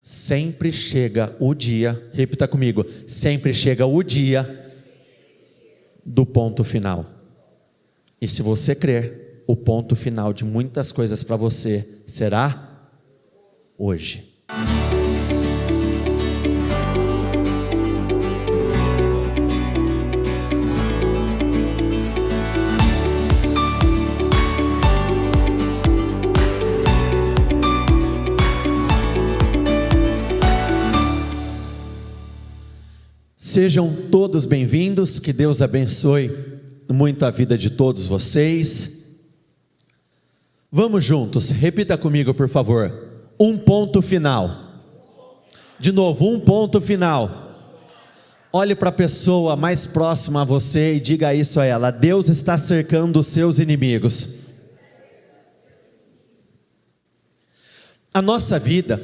Sempre chega o dia, repita comigo, sempre chega o dia do ponto final. E se você crer, o ponto final de muitas coisas para você será hoje. Sejam todos bem-vindos, que Deus abençoe muito a vida de todos vocês. Vamos juntos, repita comigo por favor, um ponto final. De novo, um ponto final. Olhe para a pessoa mais próxima a você e diga isso a ela: Deus está cercando os seus inimigos. A nossa vida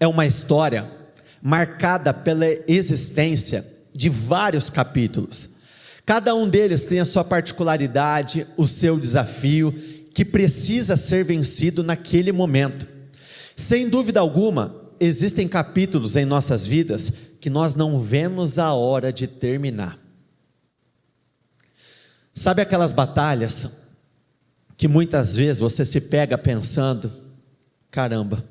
é uma história marcada pela existência de vários capítulos. Cada um deles tem a sua particularidade, o seu desafio, que precisa ser vencido naquele momento. Sem dúvida alguma, existem capítulos em nossas vidas que nós não vemos a hora de terminar. Sabe aquelas batalhas que muitas vezes você se pega pensando: caramba,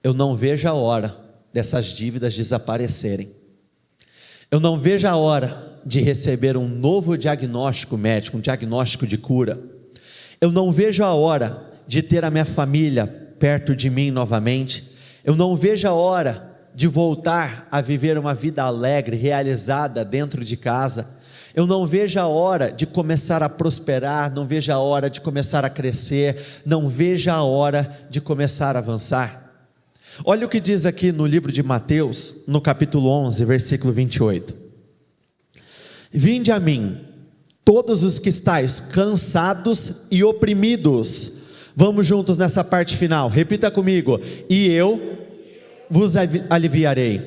eu não vejo a hora dessas dívidas desaparecerem. Eu não vejo a hora de receber um novo diagnóstico médico, um diagnóstico de cura. Eu não vejo a hora de ter a minha família perto de mim novamente. Eu não vejo a hora de voltar a viver uma vida alegre, realizada dentro de casa. Eu não vejo a hora de começar a prosperar, não vejo a hora de começar a crescer, não vejo a hora de começar a avançar. Olha o que diz aqui no livro de Mateus, no capítulo 11, versículo 28. Vinde a mim, todos os que estáis cansados e oprimidos. Vamos juntos nessa parte final, repita comigo: e eu vos aliviarei.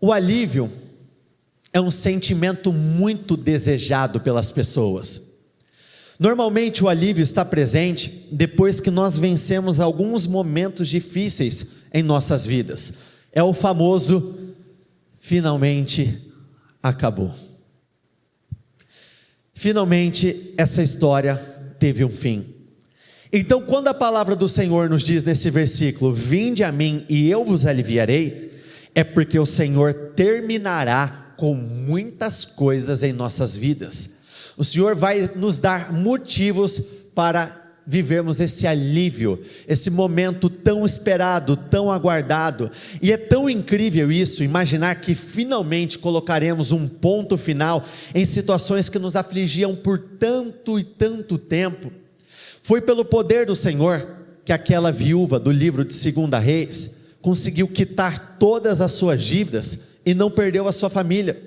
O alívio é um sentimento muito desejado pelas pessoas. Normalmente o alívio está presente depois que nós vencemos alguns momentos difíceis em nossas vidas. É o famoso finalmente acabou. Finalmente essa história teve um fim. Então, quando a palavra do Senhor nos diz nesse versículo: vinde a mim e eu vos aliviarei, é porque o Senhor terminará com muitas coisas em nossas vidas. O Senhor vai nos dar motivos para vivermos esse alívio, esse momento tão esperado, tão aguardado. E é tão incrível isso, imaginar que finalmente colocaremos um ponto final em situações que nos afligiam por tanto e tanto tempo. Foi pelo poder do Senhor que aquela viúva do livro de 2 Reis conseguiu quitar todas as suas dívidas e não perdeu a sua família.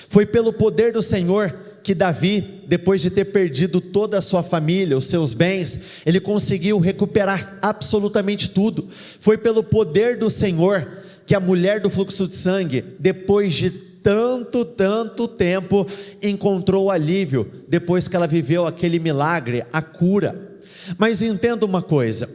Foi pelo poder do Senhor que Davi, depois de ter perdido toda a sua família, os seus bens, ele conseguiu recuperar absolutamente tudo. Foi pelo poder do Senhor que a mulher do fluxo de sangue, depois de tanto tempo, encontrou alívio, depois que ela viveu aquele milagre, a cura. Mas entenda uma coisa: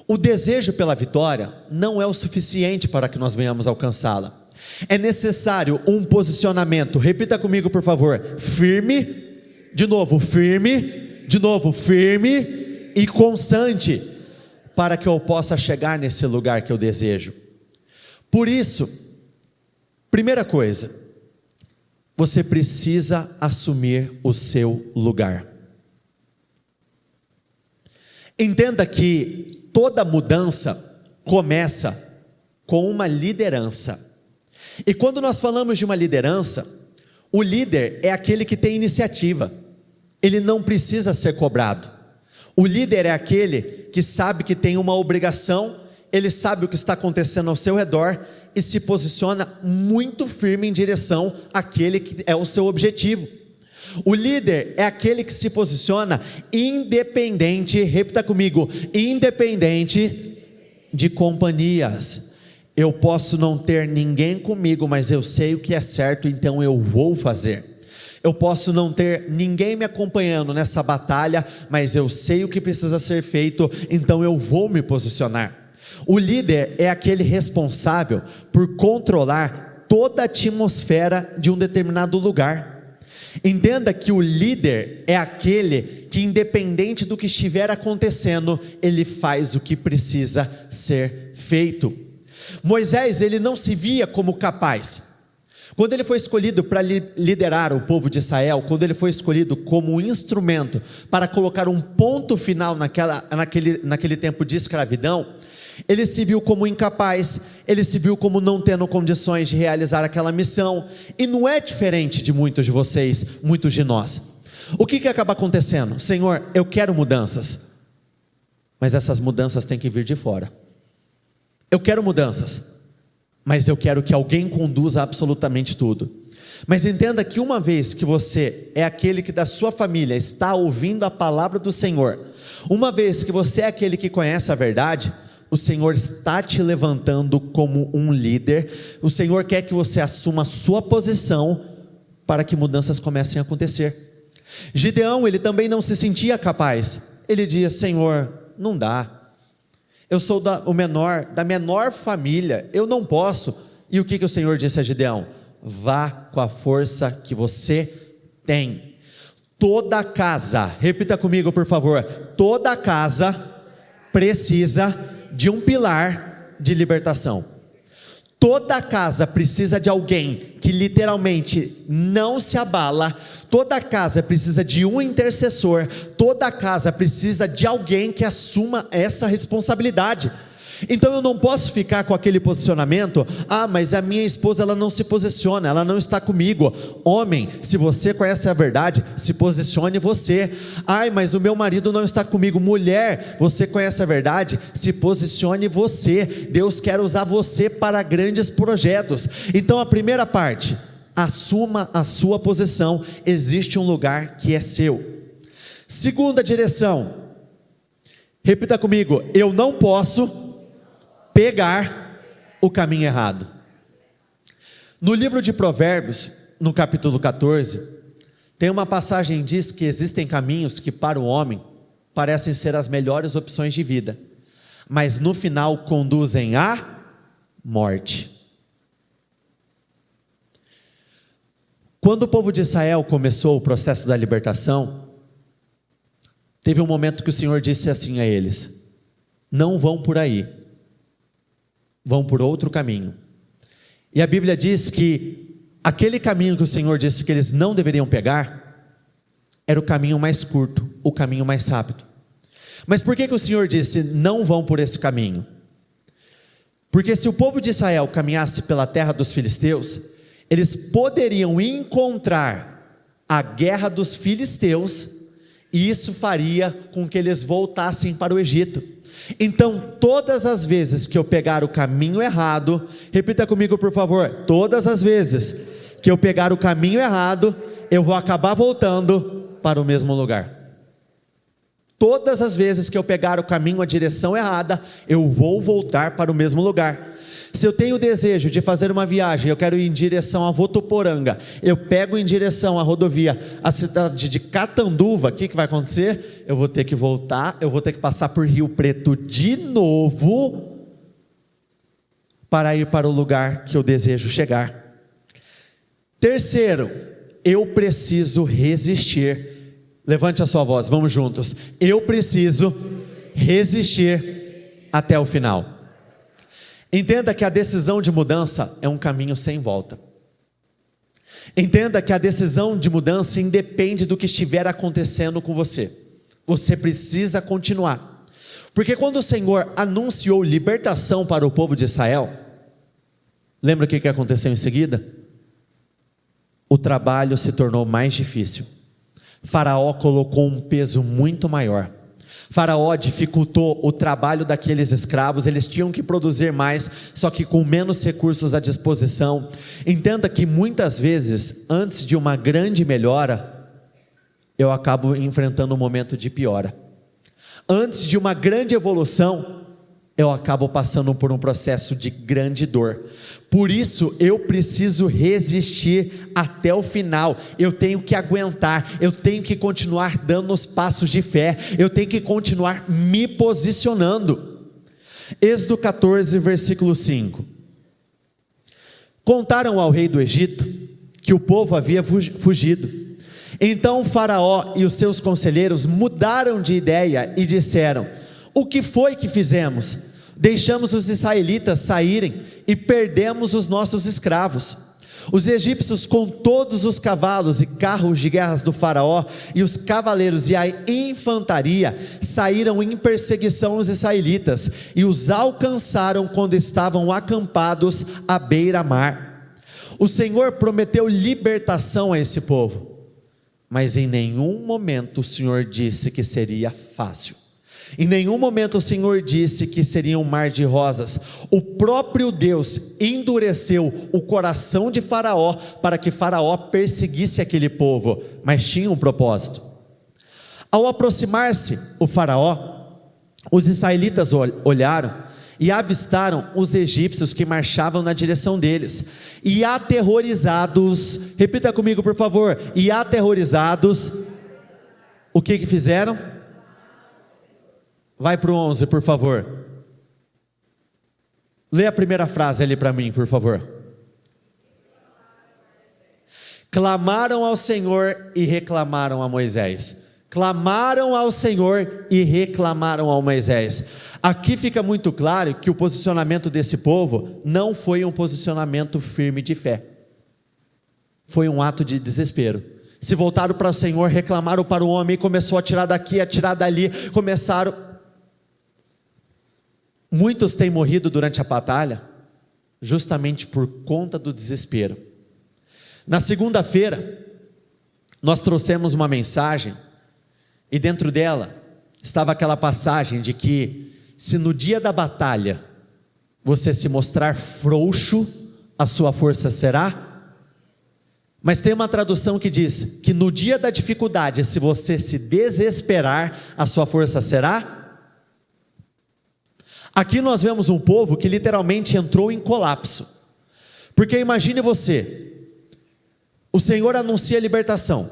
o desejo pela vitória não é o suficiente para que nós venhamos alcançá-la. É necessário um posicionamento, repita comigo por favor, firme, de novo firme e constante, para que eu possa chegar nesse lugar que eu desejo. Por isso, primeira coisa, você precisa assumir o seu lugar. Entenda que toda mudança começa com uma liderança. E quando nós falamos de uma liderança, o líder é aquele que tem iniciativa, ele não precisa ser cobrado. O líder é aquele que sabe que tem uma obrigação, ele sabe o que está acontecendo ao seu redor e se posiciona muito firme em direção àquele que é o seu objetivo. O líder é aquele que se posiciona independente, repita comigo, independente de companhias. Eu posso não ter ninguém comigo, mas eu sei o que é certo, então eu vou fazer. Eu posso não ter ninguém me acompanhando nessa batalha, mas eu sei o que precisa ser feito, então eu vou me posicionar. O líder é aquele responsável por controlar toda a atmosfera de um determinado lugar. Entenda que o líder é aquele que, independente do que estiver acontecendo, ele faz o que precisa ser feito. Moisés, ele não se via como capaz. Quando ele foi escolhido para liderar o povo de Israel, quando ele foi escolhido como um instrumento para colocar um ponto final naquele tempo de escravidão, ele se viu como incapaz, ele se viu como não tendo condições de realizar aquela missão, e não é diferente de muitos de vocês, muitos de nós. O que acaba acontecendo? Senhor, eu quero mudanças, mas essas mudanças têm que vir de fora. Eu quero mudanças, mas eu quero que alguém conduza absolutamente tudo. Mas entenda que uma vez que você é aquele que da sua família está ouvindo a palavra do Senhor, uma vez que você é aquele que conhece a verdade, o Senhor está te levantando como um líder. O Senhor quer que você assuma a sua posição para que mudanças comecem a acontecer. Gideão, ele também não se sentia capaz. Ele dizia: Senhor, não dá. Eu sou o menor, da menor família, eu não posso. E o que o Senhor disse a Gideão? Vá com a força que você tem. Toda casa, repita comigo por favor, toda casa precisa de um pilar de libertação. Toda casa precisa de alguém que literalmente não se abala. Toda casa precisa de um intercessor. Toda casa precisa de alguém que assuma essa responsabilidade. Então eu não posso ficar com aquele posicionamento: ah, mas a minha esposa, ela não se posiciona, ela não está comigo. Homem, se você conhece a verdade, se posicione você. Ai, mas o meu marido não está comigo. Mulher, você conhece a verdade, se posicione você. Deus quer usar você para grandes projetos. Então a primeira parte: assuma a sua posição. Existe um lugar que é seu. Segunda direção, repita comigo: eu não posso pegar o caminho errado. No livro de Provérbios, no capítulo 14, tem uma passagem que diz que existem caminhos que para o homem parecem ser as melhores opções de vida, mas no final conduzem à morte. Quando o povo de Israel começou o processo da libertação, teve um momento que o Senhor disse assim a eles: não vão por aí, vão por outro caminho. E a Bíblia diz que aquele caminho que o Senhor disse que eles não deveriam pegar era o caminho mais curto, o caminho mais rápido. Mas por que o Senhor disse: não vão por esse caminho? Porque se o povo de Israel caminhasse pela terra dos filisteus, eles poderiam encontrar a guerra dos filisteus, e isso faria com que eles voltassem para o Egito. Então todas as vezes que eu pegar o caminho errado, repita comigo por favor, todas as vezes que eu pegar o caminho errado, eu vou acabar voltando para o mesmo lugar. Todas as vezes que eu pegar o caminho, a direção errada, eu vou voltar para o mesmo lugar. Se eu tenho o desejo de fazer uma viagem, eu quero ir em direção a Votuporanga, eu pego em direção à rodovia, a cidade de Catanduva, o que vai acontecer? Eu vou ter que voltar, eu vou ter que passar por Rio Preto de novo, para ir para o lugar que eu desejo chegar. Terceiro, eu preciso resistir. Levante a sua voz, vamos juntos. Eu preciso resistir até o final. Entenda que a decisão de mudança é um caminho sem volta. Entenda que a decisão de mudança independe do que estiver acontecendo com você. Você precisa continuar. Porque quando o Senhor anunciou libertação para o povo de Israel, lembra o que aconteceu em seguida? O trabalho se tornou mais difícil. Faraó colocou um peso muito maior. Faraó dificultou o trabalho daqueles escravos, eles tinham que produzir mais, só que com menos recursos à disposição. Entenda que muitas vezes, antes de uma grande melhora, eu acabo enfrentando um momento de piora. Antes de uma grande evolução, eu acabo passando por um processo de grande dor. Por isso eu preciso resistir até o final. Eu tenho que aguentar, eu tenho que continuar dando os passos de fé, eu tenho que continuar me posicionando. Êxodo 14, versículo 5. Contaram ao rei do Egito que o povo havia fugido. Então o faraó e os seus conselheiros mudaram de ideia e disseram: o que foi que fizemos? Deixamos os israelitas saírem e perdemos os nossos escravos. Os egípcios, com todos os cavalos e carros de guerras do faraó, e os cavaleiros e a infantaria, saíram em perseguição aos israelitas, e os alcançaram quando estavam acampados à beira-mar. O Senhor prometeu libertação a esse povo, mas em nenhum momento o Senhor disse que seria fácil. Em nenhum momento o Senhor disse que seria um mar de rosas. O próprio Deus endureceu o coração de Faraó para que Faraó perseguisse aquele povo, mas tinha um propósito. Ao aproximar-se o Faraó, os israelitas olharam e avistaram os egípcios que marchavam na direção deles, e aterrorizados, repita comigo por favor, e aterrorizados, o que fizeram? Vai para o 11, por favor. Lê a primeira frase ali para mim, por favor. Clamaram ao Senhor e reclamaram a Moisés. Clamaram ao Senhor e reclamaram a Moisés. Aqui fica muito claro que o posicionamento desse povo não foi um posicionamento firme de fé. Foi um ato de desespero. Se voltaram para o Senhor, reclamaram para o homem, começou a tirar daqui, a tirar dali, começaram. Muitos têm morrido durante a batalha justamente por conta do desespero. Na segunda-feira, nós trouxemos uma mensagem e dentro dela estava aquela passagem de que se no dia da batalha você se mostrar frouxo, a sua força será. Mas tem uma tradução que diz que no dia da dificuldade, se você se desesperar, a sua força será. Aqui nós vemos um povo que literalmente entrou em colapso, porque imagine você, o Senhor anuncia a libertação,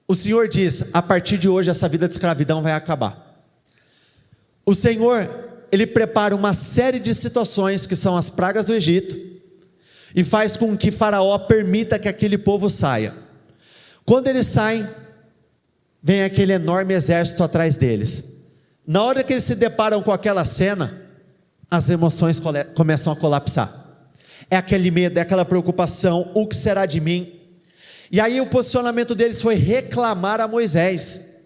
o Senhor diz: a partir de hoje essa vida de escravidão vai acabar. O Senhor, Ele prepara uma série de situações que são as pragas do Egito, e faz com que Faraó permita que aquele povo saia. Quando eles saem, vem aquele enorme exército atrás deles. Na hora que eles se deparam com aquela cena, as emoções começam a colapsar. É aquele medo, é aquela preocupação: o que será de mim? E aí o posicionamento deles foi reclamar a Moisés.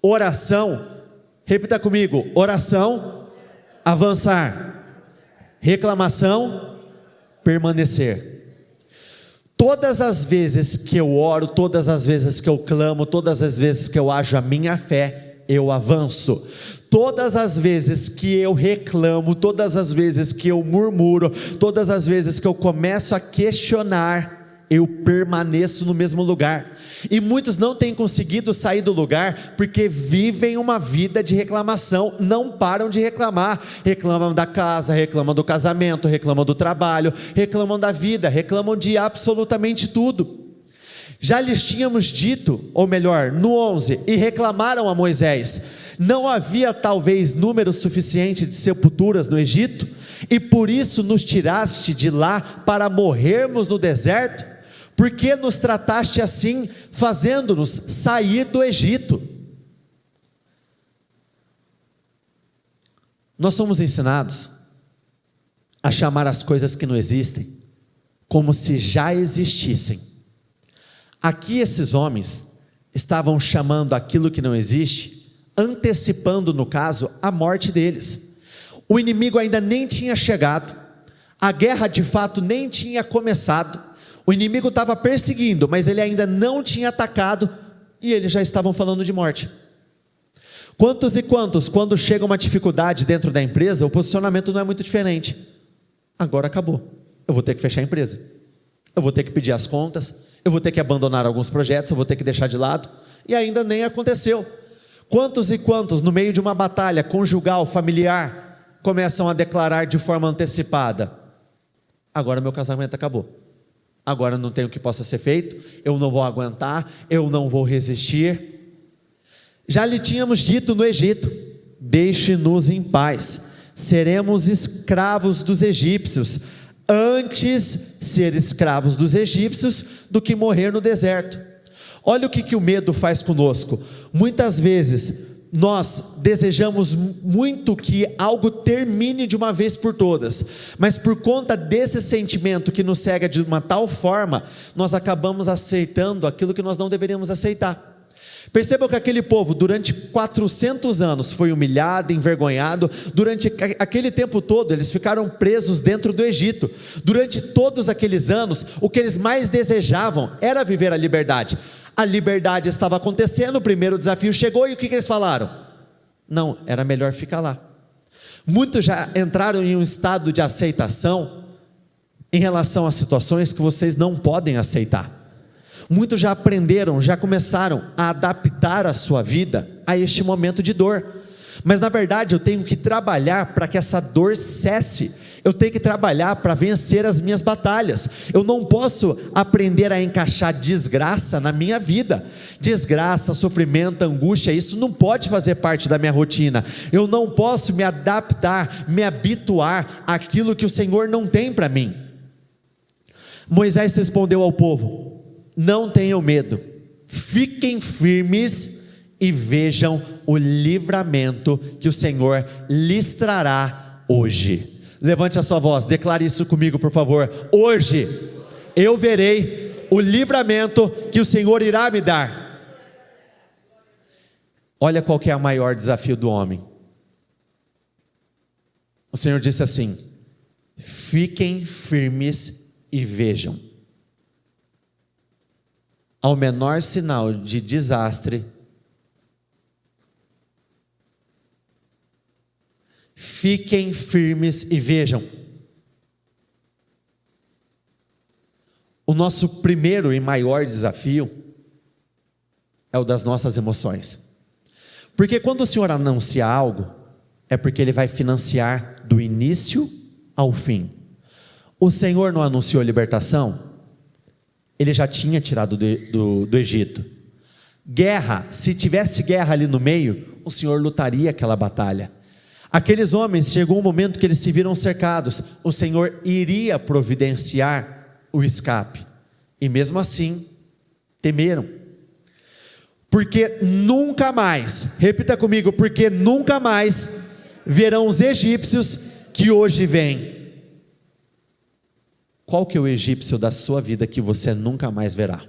Oração, repita comigo: oração, avançar. Reclamação, permanecer. Todas as vezes que eu oro, todas as vezes que eu clamo, todas as vezes que eu ajo a minha fé, eu avanço. Todas as vezes que eu reclamo, todas as vezes que eu murmuro, todas as vezes que eu começo a questionar, eu permaneço no mesmo lugar. E muitos não têm conseguido sair do lugar porque vivem uma vida de reclamação, não param de reclamar. Reclamam da casa, reclamam do casamento, reclamam do trabalho, reclamam da vida, reclamam de absolutamente tudo. Já lhes tínhamos dito, ou melhor, no 11, e reclamaram a Moisés: não havia talvez número suficiente de sepulturas no Egito, e por isso nos tiraste de lá para morrermos no deserto? Por que nos trataste assim, fazendo-nos sair do Egito? Nós somos ensinados a chamar as coisas que não existem como se já existissem. Aqui esses homens estavam chamando aquilo que não existe, antecipando, no caso, a morte deles. O inimigo ainda nem tinha chegado, a guerra de fato nem tinha começado, o inimigo estava perseguindo, mas ele ainda não tinha atacado, e eles já estavam falando de morte. Quantos e quantos, quando chega uma dificuldade dentro da empresa, o posicionamento não é muito diferente: agora acabou, eu vou ter que fechar a empresa, eu vou ter que pedir as contas, eu vou ter que abandonar alguns projetos, eu vou ter que deixar de lado, e ainda nem aconteceu. Quantos e quantos, no meio de uma batalha conjugal, familiar, começam a declarar de forma antecipada: agora meu casamento acabou, agora não tem o que possa ser feito, eu não vou aguentar, eu não vou resistir. Já lhe tínhamos dito no Egito: deixe-nos em paz, seremos escravos dos egípcios, antes ser escravos dos egípcios do que morrer no deserto. Olha o que o medo faz conosco. Muitas vezes nós desejamos muito que algo termine de uma vez por todas, mas por conta desse sentimento que nos cega de uma tal forma, nós acabamos aceitando aquilo que nós não deveríamos aceitar. Percebam que aquele povo durante 400 anos foi humilhado, envergonhado. Durante aquele tempo todo eles ficaram presos dentro do Egito. Durante todos aqueles anos, o que eles mais desejavam era viver a liberdade. A liberdade estava acontecendo, o primeiro desafio chegou, e o que eles falaram? Não, era melhor ficar lá. Muitos já entraram em um estado de aceitação em relação a situações que vocês não podem aceitar. Muitos já aprenderam, já começaram a adaptar a sua vida a este momento de dor. Mas na verdade eu tenho que trabalhar para que essa dor cesse. Eu tenho que trabalhar para vencer as minhas batalhas. Eu não posso aprender a encaixar desgraça na minha vida. Desgraça, sofrimento, angústia, isso não pode fazer parte da minha rotina. Eu não posso me adaptar, me habituar àquilo que o Senhor não tem para mim. Moisés respondeu ao povo: não tenham medo, fiquem firmes e vejam o livramento que o Senhor lhes trará hoje. Levante a sua voz, declare isso comigo, por favor. Hoje eu verei o livramento que o Senhor irá me dar. Olha qual que é o maior desafio do homem. O Senhor disse assim: fiquem firmes e vejam. Ao menor sinal de desastre, fiquem firmes e vejam. O nosso primeiro e maior desafio é o das nossas emoções. Porque quando o Senhor anuncia algo, é porque Ele vai financiar do início ao fim. O Senhor não anunciou libertação? Ele já tinha tirado do Egito. Guerra, se tivesse guerra ali no meio, o Senhor lutaria aquela batalha. Aqueles homens, chegou um momento que eles se viram cercados, o Senhor iria providenciar o escape, e mesmo assim, temeram, porque nunca mais, repita comigo, porque nunca mais verão os egípcios que hoje vêm. Qual que é o egípcio da sua vida que você nunca mais verá?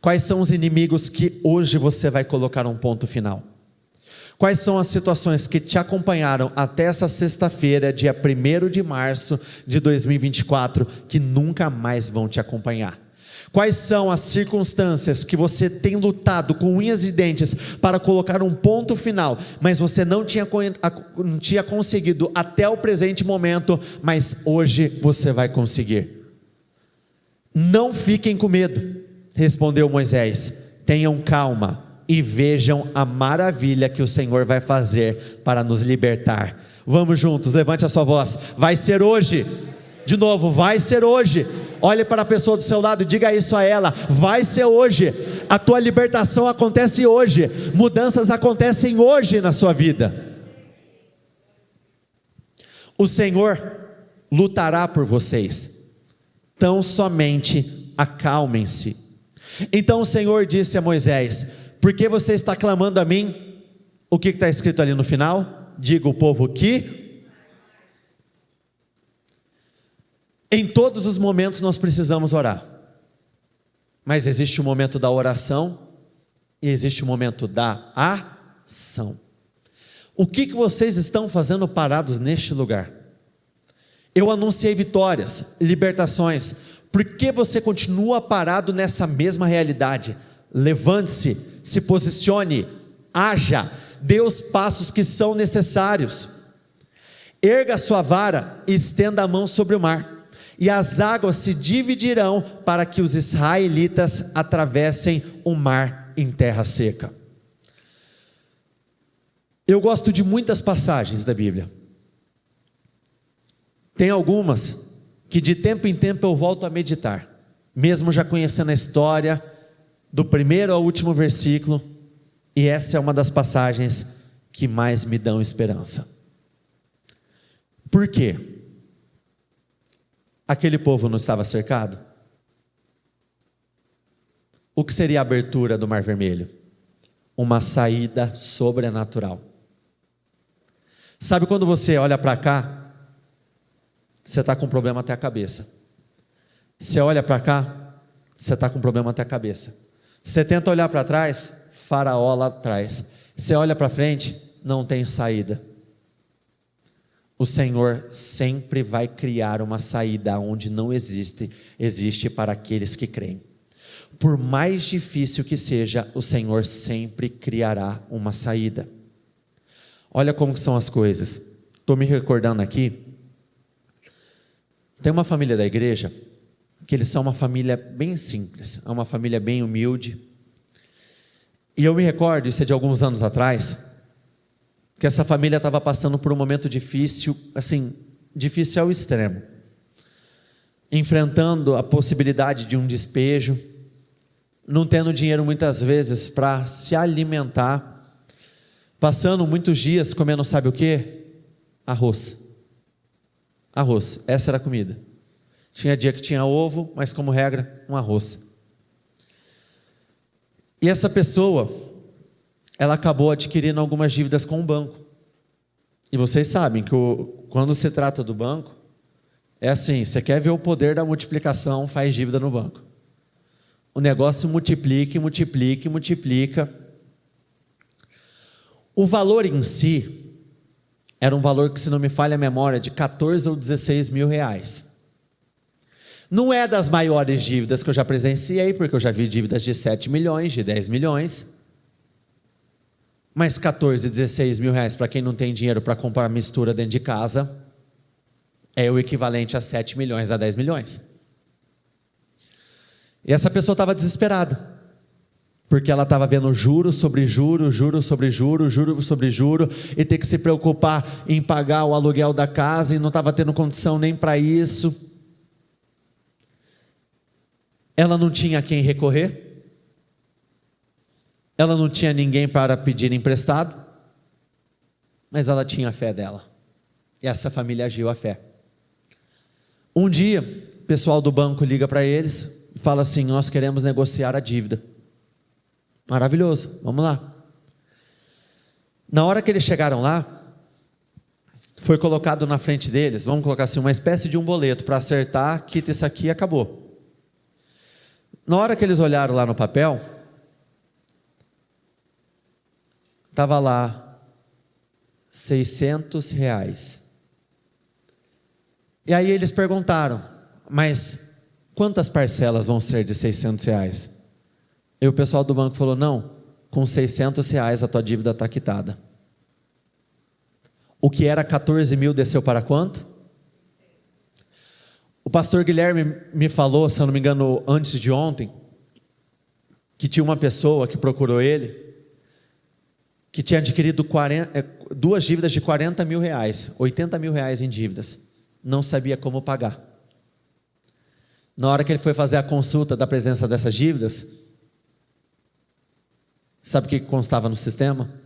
Quais são os inimigos que hoje você vai colocar um ponto final? Quais são as situações que te acompanharam até essa sexta-feira, dia 1º de março de 2024, que nunca mais vão te acompanhar? Quais são as circunstâncias que você tem lutado com unhas e dentes para colocar um ponto final, mas você não tinha conseguido até o presente momento, mas hoje você vai conseguir? Não fiquem com medo, respondeu Moisés, tenham calma e vejam a maravilha que o Senhor vai fazer para nos libertar. Vamos juntos, levante a sua voz, vai ser hoje. De novo, vai ser hoje. Olhe para a pessoa do seu lado e diga isso a ela: vai ser hoje. A tua libertação acontece hoje. Mudanças acontecem hoje na sua vida. O Senhor lutará por vocês. Tão somente acalmem-se. Então o Senhor disse a Moisés: por que você está clamando a mim? O que está escrito ali no final? Diga o povo que... Em todos os momentos nós precisamos orar, mas existe o momento da oração e existe o momento da ação. O que vocês estão fazendo parados neste lugar? Eu anunciei vitórias, libertações. Por que você continua parado nessa mesma realidade? Levante-se, se posicione, haja, dê os passos que são necessários. Erga a sua vara e estenda a mão sobre o mar, e as águas se dividirão para que os israelitas atravessem o mar em terra seca. Eu gosto de muitas passagens da Bíblia. Tem algumas que de tempo em tempo eu volto a meditar, mesmo já conhecendo a história, do primeiro ao último versículo, e essa é uma das passagens que mais me dão esperança. Por quê? Aquele povo não estava cercado? O que seria a abertura do Mar Vermelho? Uma saída sobrenatural. Sabe quando você olha para cá, você está com um problema até a cabeça. Você olha para cá, você está com um problema até a cabeça. Você tenta olhar para trás, Faraó lá atrás. Você olha para frente, não tem saída. O Senhor sempre vai criar uma saída onde não existe para aqueles que creem. Por mais difícil que seja, o Senhor sempre criará uma saída. Olha como são as coisas. Estou me recordando aqui. Tem uma família da igreja, que eles são uma família bem simples, é uma família bem humilde. E eu me recordo, isso é de alguns anos atrás, que essa família estava passando por um momento difícil, assim, difícil ao extremo. Enfrentando a possibilidade de um despejo, não tendo dinheiro muitas vezes para se alimentar, passando muitos dias comendo sabe o quê? Arroz. Arroz, essa era a comida. Tinha dia que tinha ovo, mas como regra, um arroz. E essa pessoa, ela acabou adquirindo algumas dívidas com o banco. E vocês sabem que quando se trata do banco, é assim, você quer ver o poder da multiplicação, faz dívida no banco. O negócio multiplica, multiplica, multiplica. O valor em si era um valor que, se não me falha a memória, de 14 ou 16 mil reais. Não é das maiores dívidas que eu já presenciei, porque eu já vi dívidas de 7 milhões, de 10 milhões. Mas 14, 16 mil reais, para quem não tem dinheiro para comprar mistura dentro de casa, é o equivalente a 7 milhões, a 10 milhões. E essa pessoa estava desesperada, porque ela estava vendo juro sobre juro, juro sobre juro, juro sobre juro, e ter que se preocupar em pagar o aluguel da casa, e não estava tendo condição nem para isso. Ela não tinha a quem recorrer, ela não tinha ninguém para pedir emprestado, mas ela tinha a fé dela, e essa família agiu a fé. Um dia, o pessoal do banco liga para eles e fala assim: nós queremos negociar a dívida. Maravilhoso, vamos lá. Na hora que eles chegaram lá, foi colocado na frente deles, vamos colocar assim, uma espécie de um boleto para acertar, quita isso aqui e acabou. Na hora que eles olharam lá no papel, estava lá 600 reais. E aí eles perguntaram: mas quantas parcelas vão ser de 600 reais? E o pessoal do banco falou: não, com 600 reais a tua dívida está quitada. O que era 14 mil desceu para quanto? O pastor Guilherme me falou, se eu não me engano, antes de ontem, que tinha uma pessoa que procurou ele, que tinha adquirido duas dívidas de 40 mil reais, 80 mil reais em dívidas, não sabia como pagar. Na hora que ele foi fazer a consulta da presença dessas dívidas, sabe o que constava no sistema?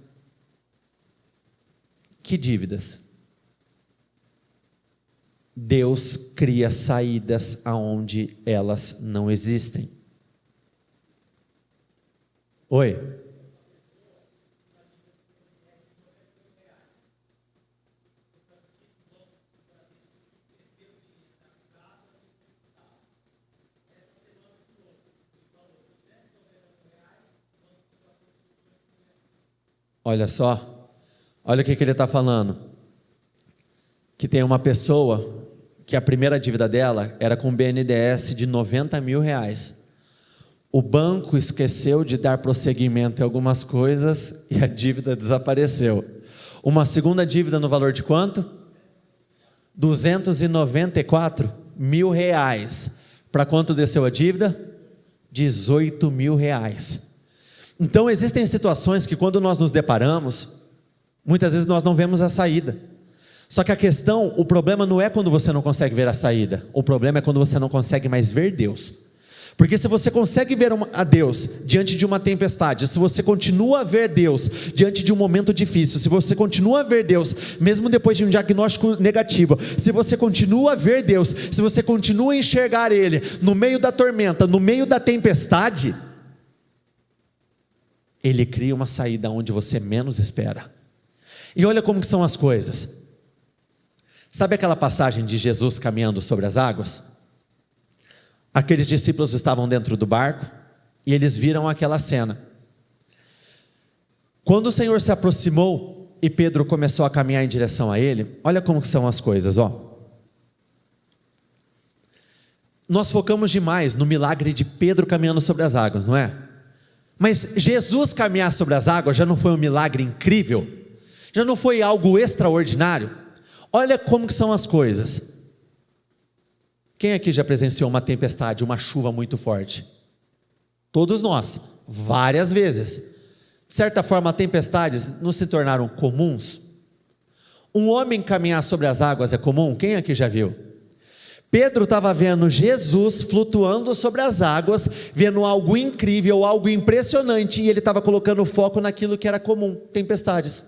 Que dívidas? Deus cria saídas aonde elas não existem. Oi? Olha só, olha o que ele está falando. Que tem uma pessoa que a primeira dívida dela era com BNDES de 90 mil reais. O banco esqueceu de dar prosseguimento em algumas coisas e a dívida desapareceu. Uma segunda dívida no valor de quanto? 294 mil reais. Para quanto desceu a dívida? 18 mil reais. Então existem situações que, quando nós nos deparamos, muitas vezes nós não vemos a saída. Só que a questão, o problema não é quando você não consegue ver a saída, o problema é quando você não consegue mais ver Deus. Porque se você consegue ver a Deus diante de uma tempestade, se você continua a ver Deus diante de um momento difícil, se você continua a ver Deus mesmo depois de um diagnóstico negativo, se você continua a ver Deus, se você continua a enxergar Ele no meio da tormenta, no meio da tempestade, Ele cria uma saída onde você menos espera. E olha como que são as coisas. Sabe aquela passagem de Jesus caminhando sobre as águas? Aqueles discípulos estavam dentro do barco e eles viram aquela cena. Quando o Senhor se aproximou e Pedro começou a caminhar em direção a Ele, olha como que são as coisas, ó. Nós focamos demais no milagre de Pedro caminhando sobre as águas, não é? Mas Jesus caminhar sobre as águas já não foi um milagre incrível? Já não foi algo extraordinário? Olha como que são as coisas. Quem aqui já presenciou uma tempestade, uma chuva muito forte? Todos nós, várias vezes. De certa forma, tempestades não se tornaram comuns. Um homem caminhar sobre as águas é comum? Quem aqui já viu? Pedro estava vendo Jesus flutuando sobre as águas, vendo algo incrível, algo impressionante, e ele estava colocando foco naquilo que era comum, tempestades,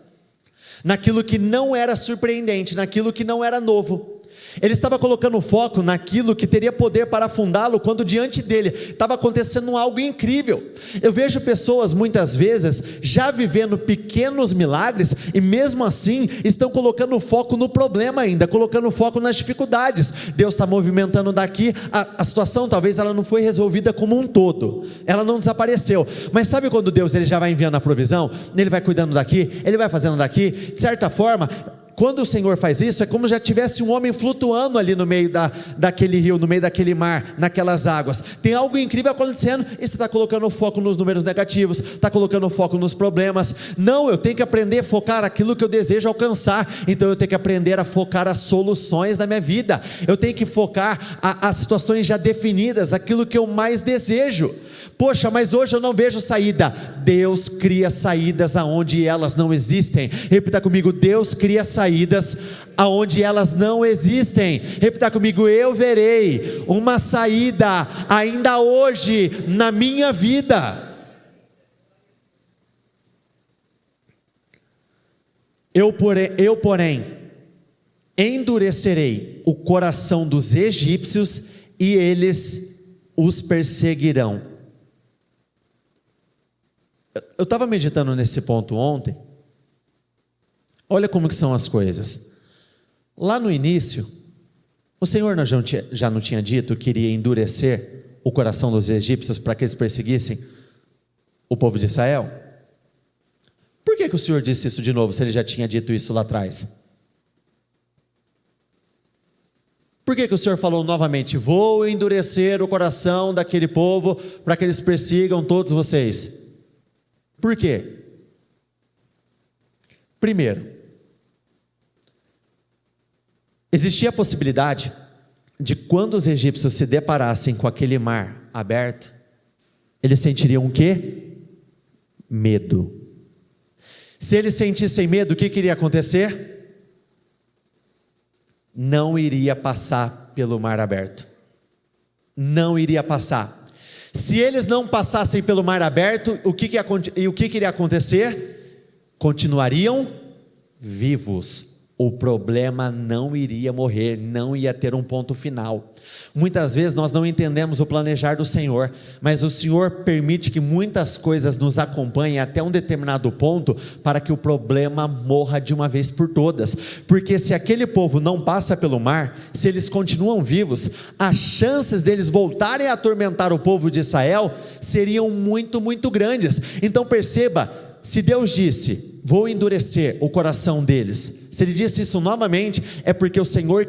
naquilo que não era surpreendente, naquilo que não era novo. Ele estava colocando foco naquilo que teria poder para afundá-lo, quando diante dele estava acontecendo algo incrível. Eu vejo pessoas muitas vezes já vivendo pequenos milagres e mesmo assim estão colocando foco no problema ainda, colocando foco nas dificuldades. Deus está movimentando daqui, a situação talvez ela não foi resolvida como um todo, ela não desapareceu, mas sabe quando Deus ele já vai enviando a provisão, ele vai cuidando daqui, ele vai fazendo daqui, de certa forma. Quando o Senhor faz isso, é como se já tivesse um homem flutuando ali no meio daquele rio, no meio daquele mar, naquelas águas. Tem algo incrível acontecendo e você está colocando foco nos números negativos, está colocando foco nos problemas. Não, eu tenho que aprender a focar aquilo que eu desejo alcançar, então eu tenho que aprender a focar as soluções da minha vida. Eu tenho que focar as situações já definidas, aquilo que eu mais desejo. Poxa, mas hoje eu não vejo saída. Deus cria saídas aonde elas não existem. Repita comigo: Deus cria saídas aonde elas não existem. Repita comigo: eu verei uma saída ainda hoje na minha vida. Eu porém, endurecerei o coração dos egípcios e eles os perseguirão. Eu estava meditando nesse ponto ontem. Olha como que são as coisas. Lá no início, o Senhor já não tinha dito que iria endurecer o coração dos egípcios para que eles perseguissem o povo de Israel? Por que o Senhor disse isso de novo, se Ele já tinha dito isso lá atrás? Por que o Senhor falou novamente: vou endurecer o coração daquele povo para que eles persigam todos vocês? Por quê? Primeiro, existia a possibilidade de quando os egípcios se deparassem com aquele mar aberto, eles sentiriam o quê? Medo. Se eles sentissem medo, o que iria acontecer? Não iria passar pelo mar aberto. Não iria passar. Se eles não passassem pelo mar aberto, o que iria acontecer? Continuariam vivos. O problema não iria morrer, não ia ter um ponto final. Muitas vezes nós não entendemos o planejar do Senhor, mas o Senhor permite que muitas coisas nos acompanhem até um determinado ponto, para que o problema morra de uma vez por todas. Porque se aquele povo não passa pelo mar, se eles continuam vivos, as chances deles voltarem a atormentar o povo de Israel seriam muito, muito grandes. Então perceba, se Deus disse: vou endurecer o coração deles, se Ele disse isso novamente, é porque o Senhor,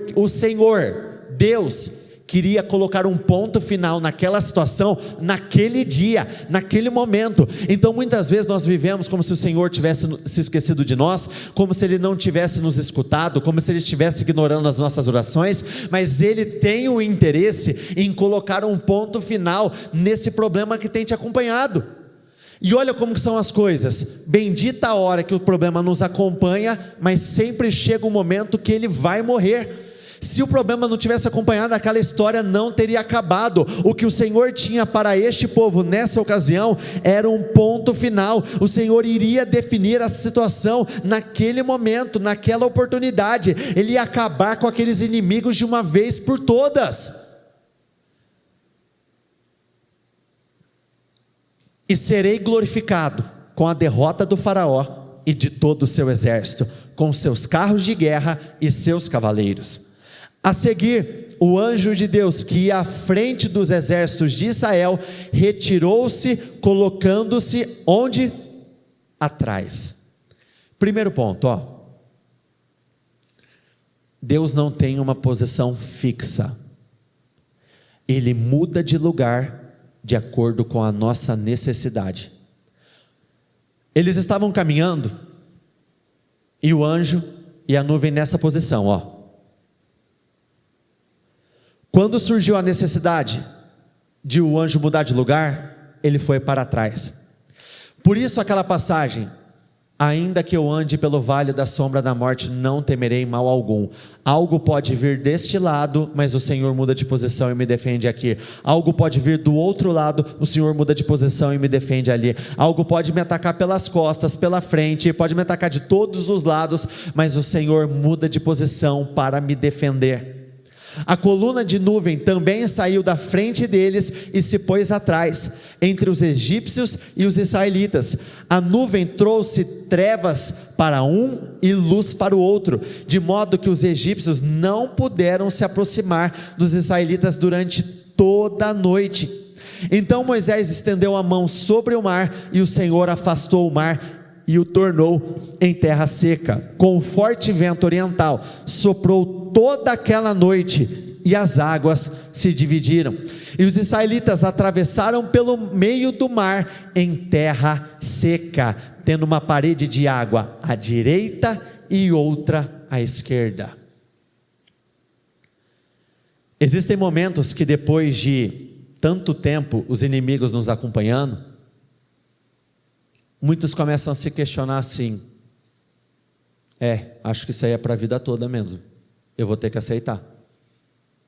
Deus, queria colocar um ponto final naquela situação, naquele dia, naquele momento. Então muitas vezes nós vivemos como se o Senhor tivesse se esquecido de nós, como se Ele não tivesse nos escutado, como se Ele estivesse ignorando as nossas orações, mas Ele tem o interesse em colocar um ponto final nesse problema que tem te acompanhado. E olha como que são as coisas. Bendita a hora que o problema nos acompanha, mas sempre chega um momento que ele vai morrer. Se o problema não tivesse acompanhado, aquela história não teria acabado. O que o Senhor tinha para este povo nessa ocasião era um ponto final. O Senhor iria definir a situação naquele momento, naquela oportunidade. Ele ia acabar com aqueles inimigos de uma vez por todas. E serei glorificado com a derrota do faraó e de todo o seu exército, com seus carros de guerra e seus cavaleiros. A seguir, o anjo de Deus, que ia à frente dos exércitos de Israel, retirou-se, colocando-se onde? Atrás. Primeiro ponto, Deus não tem uma posição fixa. Ele muda de lugar de acordo com a nossa necessidade. Eles estavam caminhando, e o anjo e a nuvem nessa posição, Quando surgiu a necessidade de o anjo mudar de lugar, ele foi para trás. Por isso aquela passagem: ainda que eu ande pelo vale da sombra da morte, não temerei mal algum. Algo pode vir deste lado, mas o Senhor muda de posição e me defende aqui. Algo pode vir do outro lado, o Senhor muda de posição e me defende ali. Algo pode me atacar pelas costas, pela frente, pode me atacar de todos os lados, mas o Senhor muda de posição para me defender. A coluna de nuvem também saiu da frente deles e se pôs atrás, entre os egípcios e os israelitas. A nuvem trouxe trevas para um e luz para o outro, de modo que os egípcios não puderam se aproximar dos israelitas durante toda a noite. Então Moisés estendeu a mão sobre o mar, e o Senhor afastou o mar e o tornou em terra seca. Com um forte vento oriental soprou toda aquela noite, e as águas se dividiram, e os israelitas atravessaram pelo meio do mar em terra seca, tendo uma parede de água à direita e outra à esquerda. Existem momentos que, depois de tanto tempo os inimigos nos acompanhando, muitos começam a se questionar assim: acho que isso aí é para a vida toda mesmo, eu vou ter que aceitar,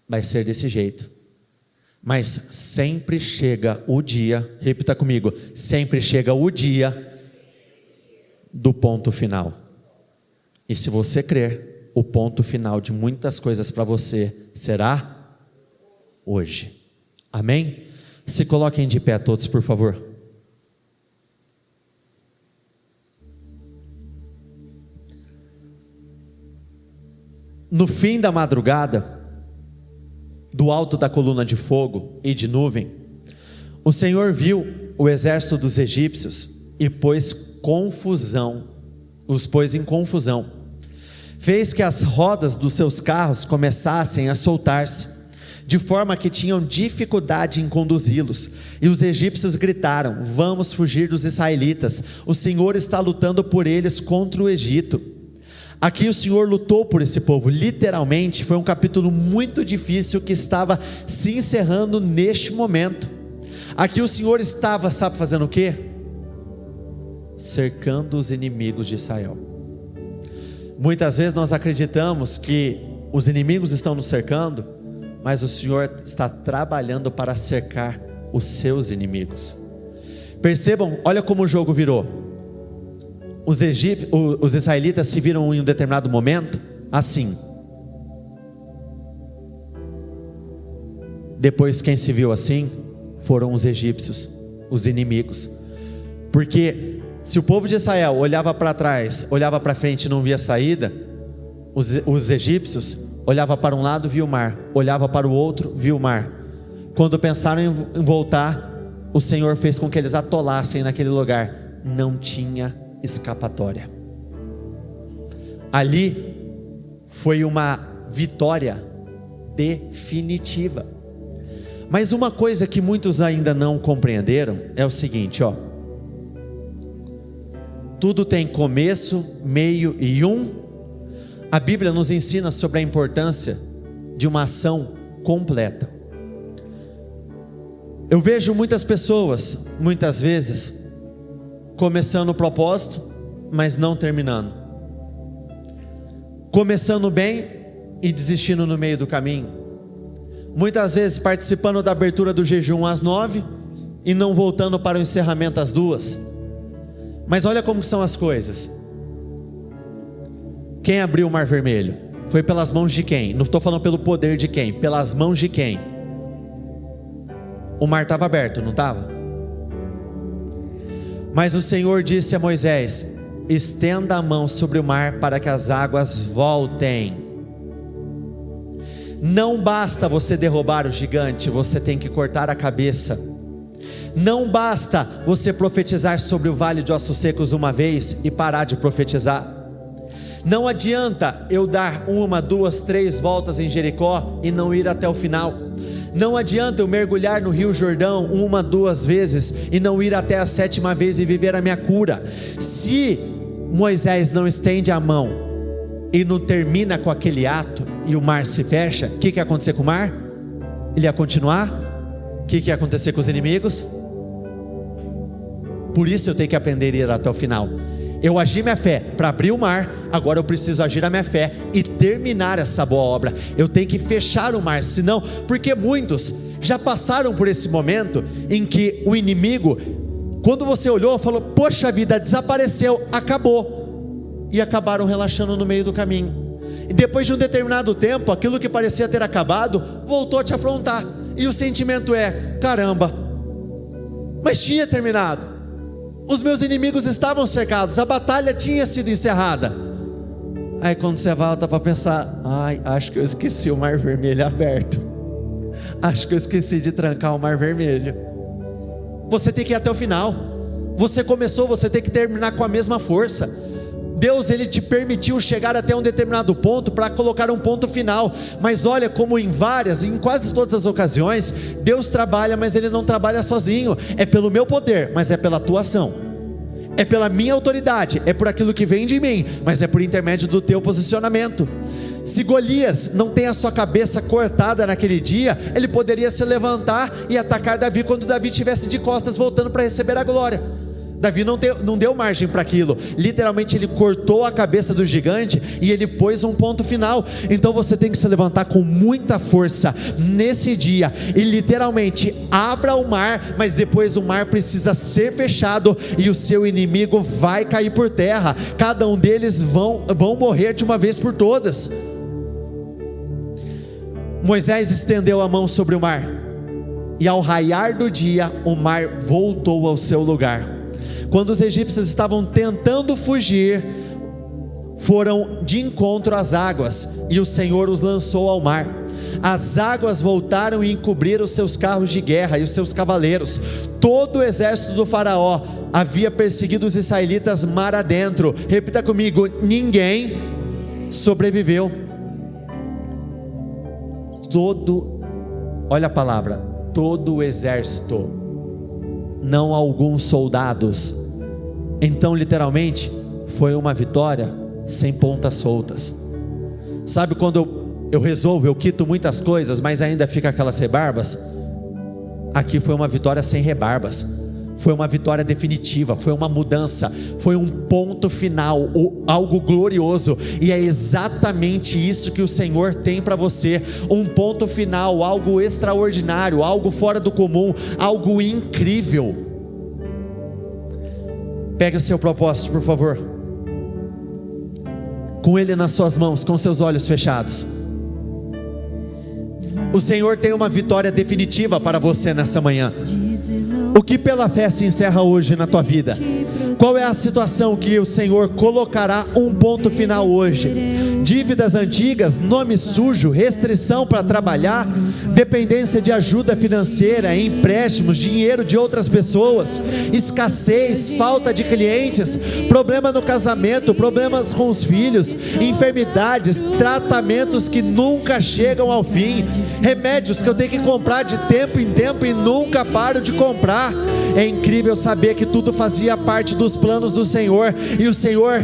vai ser desse jeito. Mas sempre chega o dia, repita comigo, sempre chega o dia do ponto final. E se você crer, o ponto final de muitas coisas para você será hoje. Amém? Se coloquem de pé todos, por favor. No fim da madrugada, do alto da coluna de fogo e de nuvem, o Senhor viu o exército dos egípcios e os pôs em confusão. Fez que as rodas dos seus carros começassem a soltar-se, de forma que tinham dificuldade em conduzi-los. E os egípcios gritaram: vamos fugir dos israelitas, o Senhor está lutando por eles contra o Egito. Aqui o Senhor lutou por esse povo, literalmente. Foi um capítulo muito difícil que estava se encerrando neste momento. Aqui o Senhor estava, sabe fazendo o quê? Cercando os inimigos de Israel. Muitas vezes nós acreditamos que os inimigos estão nos cercando, mas o Senhor está trabalhando para cercar os seus inimigos. Percebam, olha como o jogo virou. Os israelitas se viram em um determinado momento assim. Depois, quem se viu assim foram os egípcios, os inimigos. Porque se o povo de Israel olhava para trás, olhava para frente e não via saída, os egípcios olhavam para um lado, via o mar, olhava para o outro, via o mar. Quando pensaram em voltar, o Senhor fez com que eles atolassem naquele lugar. Não tinha escapatória. Ali foi uma vitória definitiva. Mas uma coisa que muitos ainda não compreenderam é o seguinte, tudo tem começo, meio e a Bíblia nos ensina sobre a importância de uma ação completa. Eu vejo muitas pessoas, muitas vezes, começando o propósito, mas não terminando. Começando bem e desistindo no meio do caminho. Muitas vezes participando da abertura do jejum às 9 e não voltando para o encerramento às 2. Mas olha como são as coisas. Quem abriu o Mar Vermelho? Foi pelas mãos de quem? Não estou falando pelo poder de quem, pelas mãos de quem? O mar estava aberto, não estava? Mas o Senhor disse a Moisés: estenda a mão sobre o mar para que as águas voltem. Não basta você derrubar o gigante, você tem que cortar a cabeça. Não basta você profetizar sobre o vale de ossos secos uma vez e parar de profetizar. Não adianta eu dar 1, 2, 3 voltas em Jericó e não ir até o final. Não adianta eu mergulhar no Rio Jordão 1, 2 vezes e não ir até a 7ª vez e viver a minha cura. Se Moisés não estende a mão e não termina com aquele ato e o mar se fecha, o que ia acontecer com o mar? Ele ia continuar? O que ia acontecer com os inimigos? Por isso eu tenho que aprender a ir até o final. Eu agi minha fé para abrir o mar, agora eu preciso agir a minha fé e terminar essa boa obra. Eu tenho que fechar o mar, senão, porque muitos já passaram por esse momento em que o inimigo, quando você olhou, falou: poxa vida, desapareceu, acabou, e acabaram relaxando no meio do caminho. E depois de um determinado tempo, aquilo que parecia ter acabado, voltou a te afrontar, e o sentimento é: caramba, mas tinha terminado. Os meus inimigos estavam cercados, a batalha tinha sido encerrada. Aí quando você volta para pensar: ai, acho que eu esqueci o Mar Vermelho aberto. Acho que eu esqueci de trancar o Mar Vermelho. Você tem que ir até o final. Você começou, você tem que terminar com a mesma força. Deus, Ele te permitiu chegar até um determinado ponto para colocar um ponto final. Mas olha como em quase todas as ocasiões, Deus trabalha, mas Ele não trabalha sozinho. É pelo meu poder, mas é pela tua ação. É pela minha autoridade, é por aquilo que vem de mim, mas é por intermédio do teu posicionamento. Se Golias não tem a sua cabeça cortada naquele dia, ele poderia se levantar e atacar Davi quando Davi estivesse de costas voltando para receber a glória. Davi não deu margem para aquilo. Literalmente ele cortou a cabeça do gigante e ele pôs um ponto final. Então você tem que se levantar com muita força nesse dia e literalmente abra o mar, mas depois o mar precisa ser fechado e o seu inimigo vai cair por terra. Cada um deles vão morrer de uma vez por todas. Moisés estendeu a mão sobre o mar e ao raiar do dia o mar voltou ao seu lugar. Quando os egípcios estavam tentando fugir, foram de encontro às águas, e o Senhor os lançou ao mar. As águas voltaram e encobriram os seus carros de guerra e os seus cavaleiros. Todo o exército do faraó havia perseguido os israelitas mar adentro. Repita comigo: ninguém sobreviveu. Olha a palavra, todo o exército, não alguns soldados. Então literalmente foi uma vitória sem pontas soltas. Sabe quando eu resolvo, eu quito muitas coisas, mas ainda fica aquelas rebarbas? Aqui foi uma vitória sem rebarbas. Foi uma vitória definitiva, foi uma mudança, foi um ponto final, algo glorioso. E é exatamente isso que o Senhor tem para você. Um ponto final, algo extraordinário, algo fora do comum, algo incrível. Pegue o seu propósito, por favor, com ele nas suas mãos, com seus olhos fechados. O Senhor tem uma vitória definitiva para você nessa manhã. O que pela fé se encerra hoje na tua vida? Qual é a situação que o Senhor colocará um ponto final hoje? Dívidas antigas, nome sujo, restrição para trabalhar, dependência de ajuda financeira, empréstimos, dinheiro de outras pessoas, escassez, falta de clientes, problema no casamento, problemas com os filhos, enfermidades, tratamentos que nunca chegam ao fim, remédios que eu tenho que comprar de tempo em tempo e nunca paro de comprar. É incrível saber que tudo fazia parte dos planos do Senhor, e o Senhor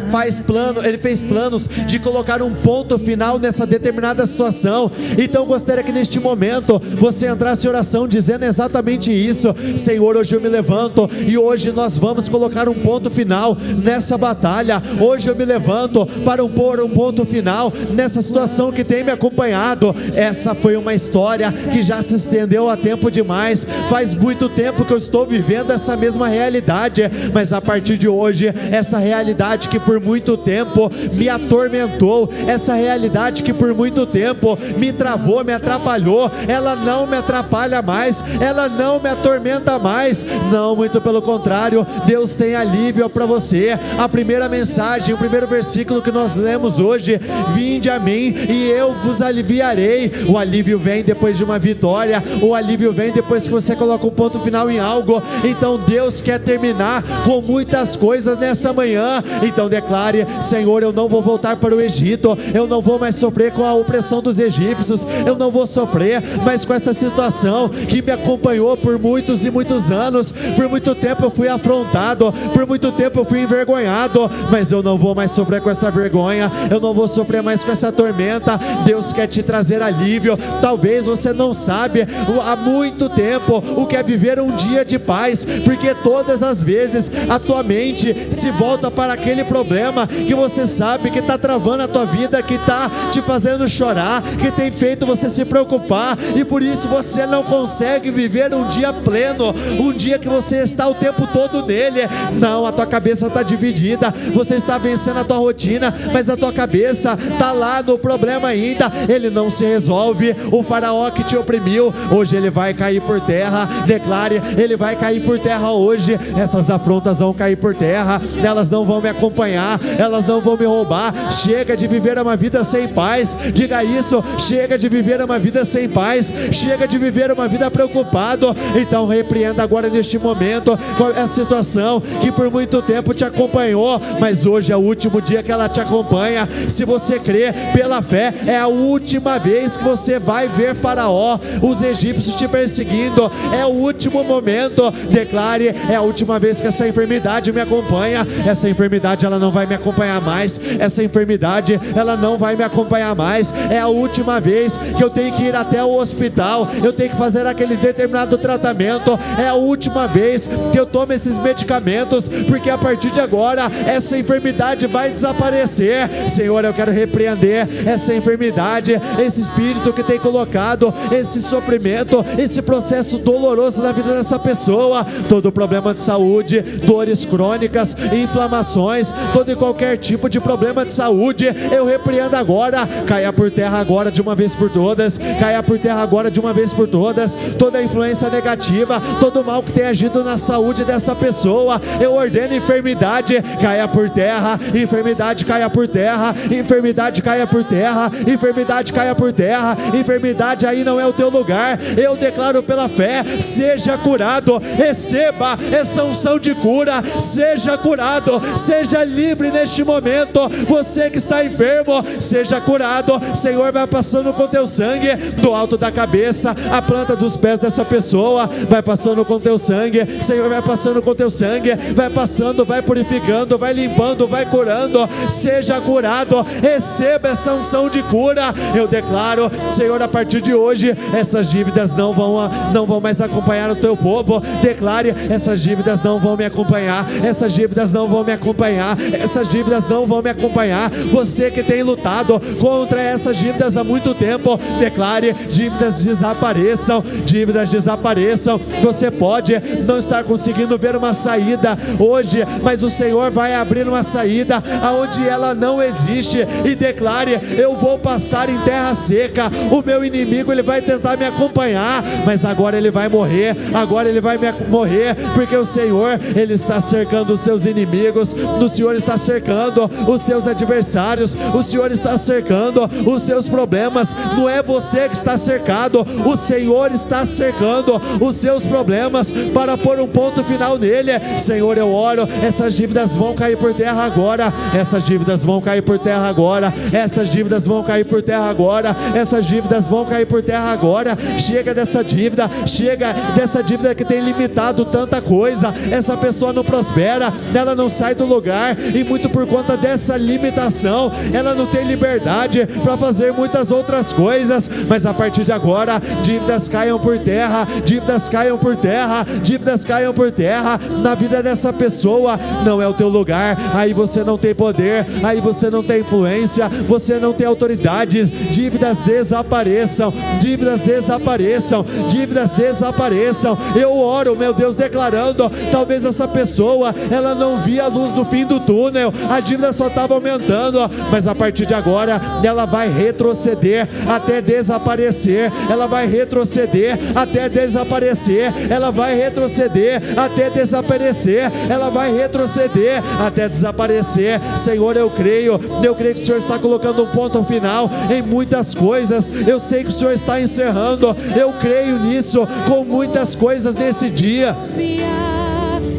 fez planos de colocar um um ponto final nessa determinada situação. Então eu gostaria que neste momento você entrasse em oração dizendo exatamente isso: Senhor, hoje eu me levanto e hoje nós vamos colocar um ponto final nessa batalha. Hoje eu me levanto para pôr um ponto final nessa situação que tem me acompanhado. Essa foi uma história que já se estendeu há tempo demais. Faz muito tempo que eu estou vivendo essa mesma realidade, mas a partir de hoje, essa realidade que por muito tempo me atormentou, essa realidade que por muito tempo me travou, me atrapalhou, ela não me atrapalha mais, ela não me atormenta mais. Não, muito pelo contrário, Deus tem alívio para você. A primeira mensagem, o primeiro versículo que nós lemos hoje: vinde a mim e eu vos aliviarei. O alívio vem depois de uma vitória, o alívio vem depois que você coloca um ponto final em algo. Então Deus quer terminar com muitas coisas nessa manhã. Então declare: Senhor, eu não vou voltar para o Egito, eu não vou mais sofrer com a opressão dos egípcios, eu não vou sofrer mais com essa situação que me acompanhou por muitos e muitos anos. Por muito tempo eu fui afrontado, por muito tempo eu fui envergonhado, mas eu não vou mais sofrer com essa vergonha, eu não vou sofrer mais com essa tormenta. Deus quer te trazer alívio. Talvez você não sabe há muito tempo o que é viver um dia de paz, porque todas as vezes a tua mente se volta para aquele problema que você sabe que está travando a tua vida, que está te fazendo chorar, que tem feito você se preocupar, e por isso você não consegue viver um dia pleno, um dia que você está o tempo todo nele. Não, a tua cabeça está dividida, você está vencendo a tua rotina, mas a tua cabeça está lá no problema ainda, ele não se resolve. O faraó que te oprimiu, hoje ele vai cair por terra. Declare: ele vai cair por terra hoje. Essas afrontas vão cair por terra, elas não vão me acompanhar, elas não vão me roubar. Chega de viver uma vida sem paz. Diga isso: chega de viver uma vida sem paz, chega de viver uma vida preocupado. Então repreenda agora neste momento a situação que por muito tempo te acompanhou, mas hoje é o último dia que ela te acompanha. Se você crê pela fé, é a última vez que você vai ver Faraó, os egípcios te perseguindo, é o último momento. Declare: é a última vez que essa enfermidade me acompanha. Essa enfermidade ela não vai me acompanhar mais, essa enfermidade ela não vai me acompanhar mais. É a última vez que eu tenho que ir até o hospital, eu tenho que fazer aquele determinado tratamento. É a última vez que eu tomo esses medicamentos, porque a partir de agora essa enfermidade vai desaparecer. Senhor, eu quero repreender essa enfermidade, esse espírito que tem colocado esse sofrimento, esse processo doloroso na vida dessa pessoa. Todo problema de saúde, dores crônicas, inflamações, todo e qualquer tipo de problema de saúde, eu repreendo agora. Caia por terra agora de uma vez por todas, caia por terra agora de uma vez por todas. Toda influência negativa, todo mal que tem agido na saúde dessa pessoa, eu ordeno: enfermidade, caia por terra, enfermidade, caia por terra, enfermidade, caia por terra, enfermidade, caia por terra, enfermidade, aí não é o teu lugar. Eu declaro pela fé: seja curado, receba essa unção de cura, seja curado, seja livre neste momento. Você que está enfermo, seja curado. Senhor, vai passando com teu sangue do alto da cabeça, a planta dos pés dessa pessoa, vai passando com teu sangue. Senhor, vai passando com teu sangue, vai passando, vai purificando, vai limpando, vai curando. Seja curado, receba essa unção de cura. Eu declaro, Senhor, a partir de hoje essas dívidas não vão mais acompanhar o teu povo. Declare: essas dívidas não vão me acompanhar, essas dívidas não vão me acompanhar, essas dívidas não vão me acompanhar. Você que tem lutado contra essas dívidas há muito tempo, declare: dívidas desapareçam, dívidas desapareçam. Você pode não estar conseguindo ver uma saída hoje, mas o Senhor vai abrir uma saída aonde ela não existe. E declare: eu vou passar em terra seca. O meu inimigo, ele vai tentar me acompanhar, mas agora ele vai morrer, agora ele vai morrer, porque o Senhor, ele está cercando os seus inimigos, o Senhor está cercando os seus adversários, o Senhor está cercando os seus problemas. Não é você que está cercado, o Senhor está cercando os seus problemas para pôr um ponto final nele. Senhor, eu oro: essas dívidas vão cair por terra agora, essas dívidas vão cair por terra agora, essas dívidas vão cair por terra agora, essas dívidas vão cair por terra agora. Chega dessa dívida, chega dessa dívida que tem limitado tanta coisa. Essa pessoa não prospera, ela não sai do lugar, e muito por conta dessa limitação, ela não tem liberdade para fazer muitas outras coisas, mas a partir de agora, dívidas caiam por terra, dívidas caiam por terra, dívidas caiam por terra. Na vida dessa pessoa não é o teu lugar, aí você não tem poder, aí você não tem influência, você não tem autoridade. Dívidas desapareçam, dívidas desapareçam, dívidas desapareçam. Eu oro, meu Deus, declarando, talvez essa pessoa, ela não via a luz do fim do túnel, a dívida só estava aumentando, mas a partir de agora, ela vai retroceder até desaparecer, ela vai retroceder até desaparecer, ela vai retroceder até desaparecer, ela vai retroceder até desaparecer. Senhor, eu creio que o Senhor está colocando um ponto final em muitas coisas, eu sei que o Senhor está encerrando, eu creio nisso, com muitas coisas nesse dia.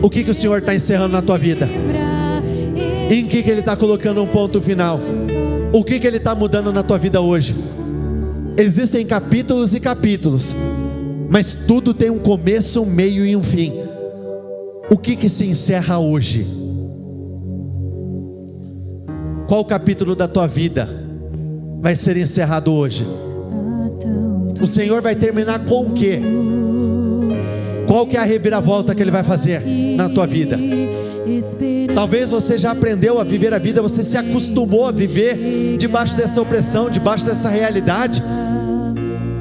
O que o Senhor está encerrando na tua vida? Em que Ele está colocando um ponto final? O que Ele está mudando na tua vida hoje? Existem capítulos e capítulos, mas tudo tem um começo, um meio e um fim. O que se encerra hoje? Qual capítulo da tua vida vai ser encerrado hoje? O Senhor vai terminar com o quê? Qual que é a reviravolta que Ele vai fazer na tua vida? Talvez você já aprendeu a viver a vida, você se acostumou a viver debaixo dessa opressão, debaixo dessa realidade,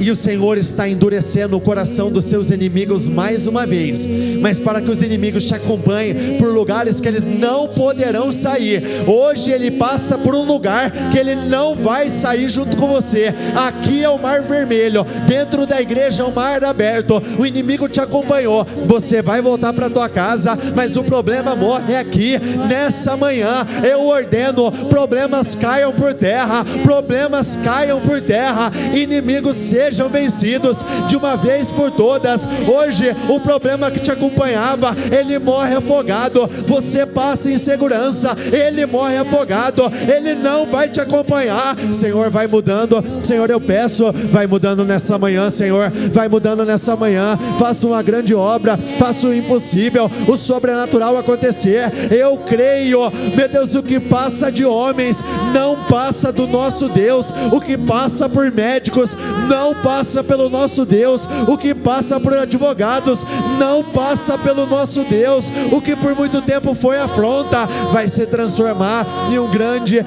e o Senhor está endurecendo o coração dos seus inimigos mais uma vez, mas para que os inimigos te acompanhem por lugares que eles não poderão sair. Hoje Ele passa por um lugar que Ele não vai sair junto com você. Aqui é o mar vermelho, dentro da igreja é o mar aberto. O inimigo te acompanhou, você vai voltar para tua casa, mas o problema morre aqui. Nessa manhã eu ordeno, problemas caiam por terra, problemas caiam por terra, inimigos sejam vencidos de uma vez por todas. Hoje o problema que te acompanhava, ele morre afogado. Você passa em segurança, ele morre afogado, ele não vai te acompanhar. Senhor, vai mudando. Senhor, eu peço, vai mudando nessa manhã. Senhor, vai mudando nessa manhã. Faça uma grande obra, faça o impossível, o sobrenatural acontecer. Eu creio, meu Deus, o que passa de homens não passa do nosso Deus. O que passa por médicos não passa pelo nosso Deus. O que passa por advogados não passa pelo nosso Deus. O que por muito tempo foi afronta vai se transformar em um grande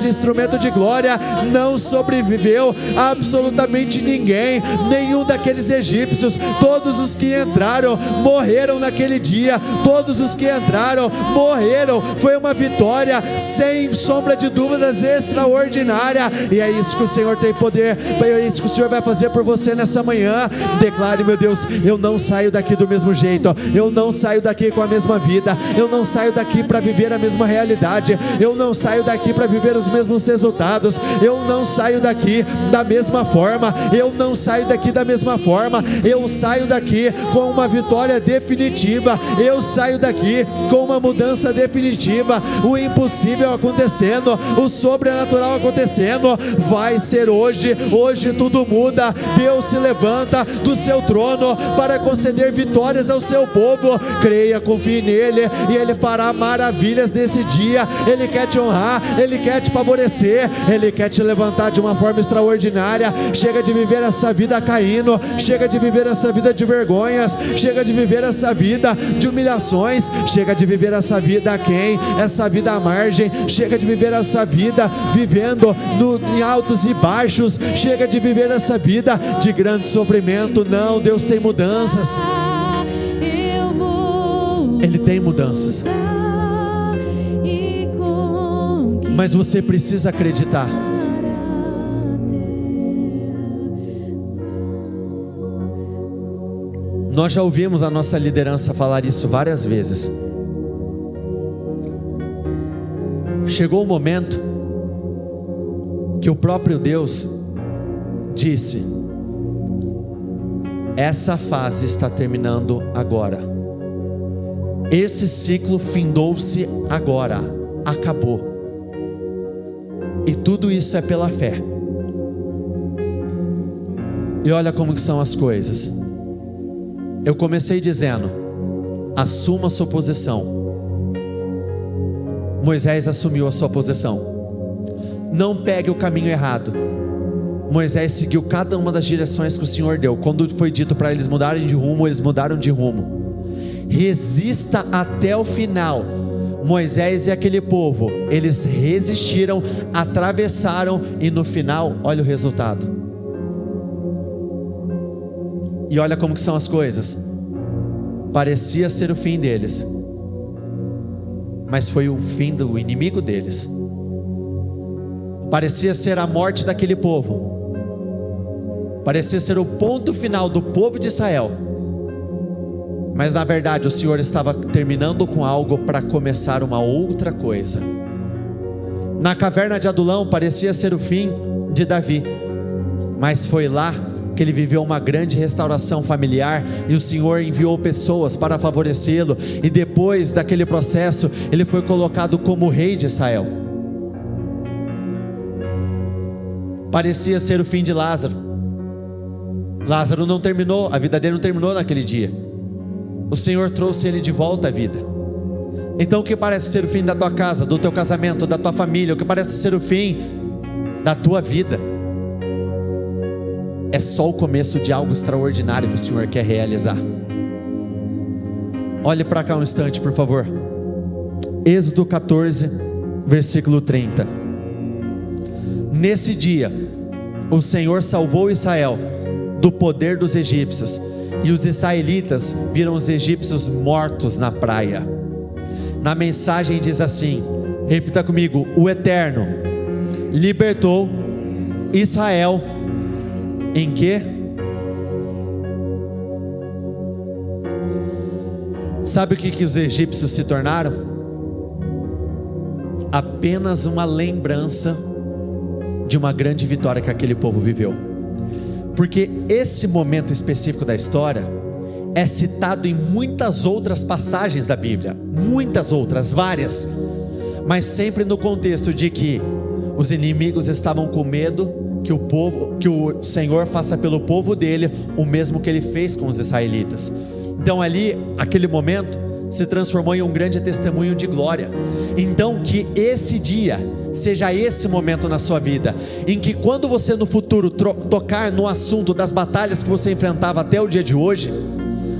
instrumento de glória. Não sobreviveu absolutamente ninguém, nenhum daqueles egípcios. Todos os que entraram morreram naquele dia, todos os que entraram morreram. Foi uma vitória sem sombra de dúvidas extraordinária, e é isso que o Senhor tem poder, é isso que o Senhor vai fazer por você nessa manhã. Declare, meu Deus, eu não saio daqui do mesmo jeito, eu não saio daqui com a mesma vida, eu não saio daqui para viver a mesma realidade, eu não saio daqui para viver os mesmos resultados, eu não saio daqui da mesma forma, eu não saio daqui da mesma forma, eu saio daqui com uma vitória definitiva, eu saio daqui com uma mudança definitiva, o impossível acontecendo, o sobrenatural acontecendo. Vai ser hoje, hoje tudo muda. Deus se levanta do seu trono para conceder vitórias ao seu povo. Creia, confie nele, e Ele fará maravilhas nesse dia. Ele quer te honrar, Ele quer te favorecer, Ele quer te levantar de uma forma extraordinária. Chega de viver essa vida caindo, chega de viver essa vida de vergonhas, chega de viver essa vida de humilhações, chega de viver essa vida aquém, essa vida à margem, chega de viver essa vida vivendo em altos e baixos, chega de viver essa vida de grande sofrimento. Não, Deus tem mudanças, Ele tem mudanças, mas você precisa acreditar. Nós já ouvimos a nossa liderança falar isso várias vezes. Chegou o momento que o próprio Deus disse: essa fase está terminando agora, esse ciclo findou-se agora, acabou, e tudo isso é pela fé. E olha como que são as coisas. Eu comecei dizendo: assuma a sua posição. Moisés assumiu a sua posição. não pegue o caminho errado. Moisés seguiu cada uma das direções que o Senhor deu. Quando foi dito para eles mudarem de rumo, eles mudaram de rumo. Resista até o final. Moisés e aquele povo, eles resistiram, atravessaram, e no final, olha o resultado. E olha como que são as coisas. Parecia ser o fim deles, mas foi o fim do inimigo deles. Parecia ser a morte daquele povo, parecia ser o ponto final do povo de Israel, mas na verdade o Senhor estava terminando com algo para começar uma outra coisa. Na caverna de Adulão parecia ser o fim de Davi, mas foi lá que ele viveu uma grande restauração familiar, e o Senhor enviou pessoas para favorecê-lo, e depois daquele processo, ele foi colocado como rei de Israel. Parecia ser o fim de Lázaro. Lázaro não terminou, a vida dele não terminou naquele dia. O Senhor trouxe ele de volta à vida. Então o que parece ser o fim da tua casa, do teu casamento, da tua família, o que parece ser o fim da tua vida, é só o começo de algo extraordinário que o Senhor quer realizar. Olhe para cá um instante, por favor. Êxodo 14, versículo 30. Nesse dia, o Senhor salvou Israel do poder dos egípcios, e os israelitas viram os egípcios mortos na praia. Na mensagem diz assim, repita comigo: o Eterno libertou Israel em quê? Sabe o que os egípcios se tornaram? Apenas uma lembrança de uma grande vitória que aquele povo viveu. Porque esse momento específico da história é citado em muitas outras passagens da Bíblia, muitas outras, várias, mas sempre no contexto de que os inimigos estavam com medo que o Senhor faça pelo povo dele o mesmo que ele fez com os israelitas. Então ali, aquele momento se transformou em um grande testemunho de glória. Então que esse dia seja esse momento na sua vida, em que quando você no futuro tocar no assunto das batalhas que você enfrentava até o dia de hoje,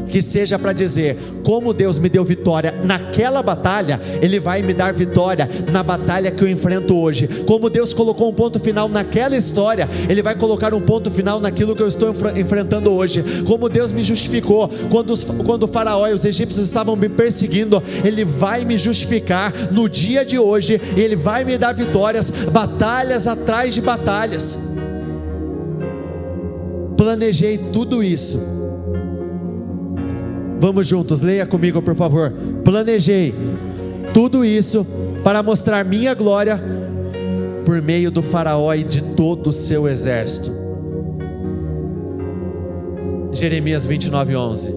que seja para dizer: como Deus me deu vitória naquela batalha, Ele vai me dar vitória na batalha que eu enfrento hoje. Como Deus colocou um ponto final naquela história, Ele vai colocar um ponto final naquilo que eu estou enfrentando hoje. Como Deus me justificou quando o faraó e os egípcios estavam me perseguindo, Ele vai me justificar no dia de hoje, e Ele vai me dar vitórias, batalhas atrás de batalhas. Planejei tudo isso. Vamos juntos, leia comigo por favor. Planejei tudo isso para mostrar minha glória por meio do faraó e de todo o seu exército. Jeremias 29:11.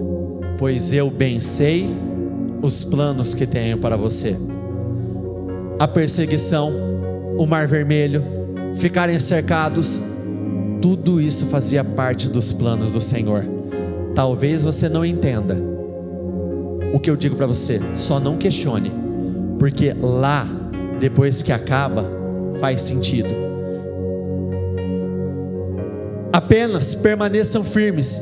Pois eu bem sei os planos que tenho para você. A perseguição, o mar vermelho, ficarem cercados, tudo isso fazia parte dos planos do Senhor. Talvez você não entenda o que eu digo para você, só não questione, porque lá, depois que acaba, faz sentido. Apenas permaneçam firmes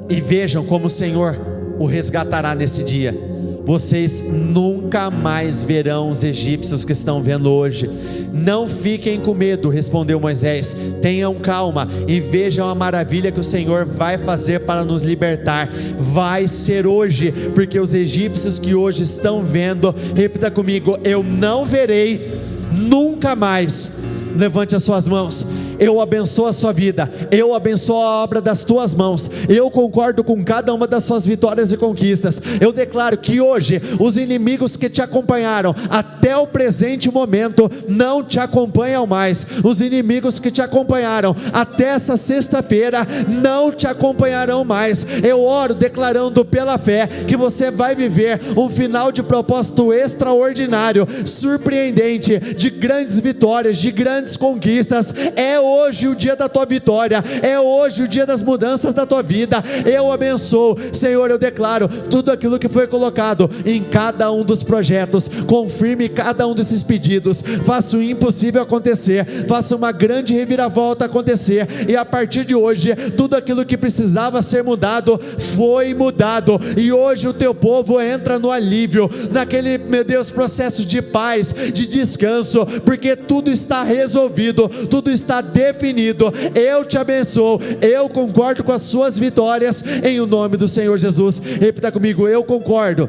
e vejam como o Senhor o resgatará nesse dia. Vocês nunca mais verão os egípcios que estão vendo hoje. Não fiquem com medo, respondeu Moisés. Tenham calma e vejam a maravilha que o Senhor vai fazer para nos libertar. Vai ser hoje, porque os egípcios que hoje estão vendo, repita comigo: eu não verei nunca mais. Levante as suas mãos. Eu abençoo a sua vida, eu abençoo a obra das tuas mãos, eu concordo com cada uma das suas vitórias e conquistas. Eu declaro que hoje os inimigos que te acompanharam até o presente momento não te acompanham mais. Os inimigos que te acompanharam até essa sexta-feira não te acompanharão mais. Eu oro declarando pela fé que você vai viver um final de propósito extraordinário, surpreendente, de grandes vitórias, de grandes conquistas. É hoje o dia da tua vitória, é hoje o dia das mudanças da tua vida. Eu abençoo, Senhor, eu declaro tudo aquilo que foi colocado em cada um dos projetos, confirme cada um desses pedidos, faça o impossível acontecer, faça uma grande reviravolta acontecer, e a partir de hoje, tudo aquilo que precisava ser mudado, foi mudado, e hoje o teu povo entra no alívio, naquele, meu Deus, processo de paz, de descanso, porque tudo está resolvido, tudo está definido. Eu te abençoo, eu concordo com as suas vitórias, em o nome do Senhor Jesus. Repita comigo: eu concordo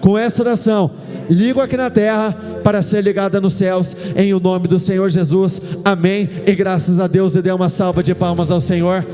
com essa oração, ligo aqui na terra para ser ligada nos céus, em o nome do Senhor Jesus, amém, e graças a Deus. E dê uma salva de palmas ao Senhor.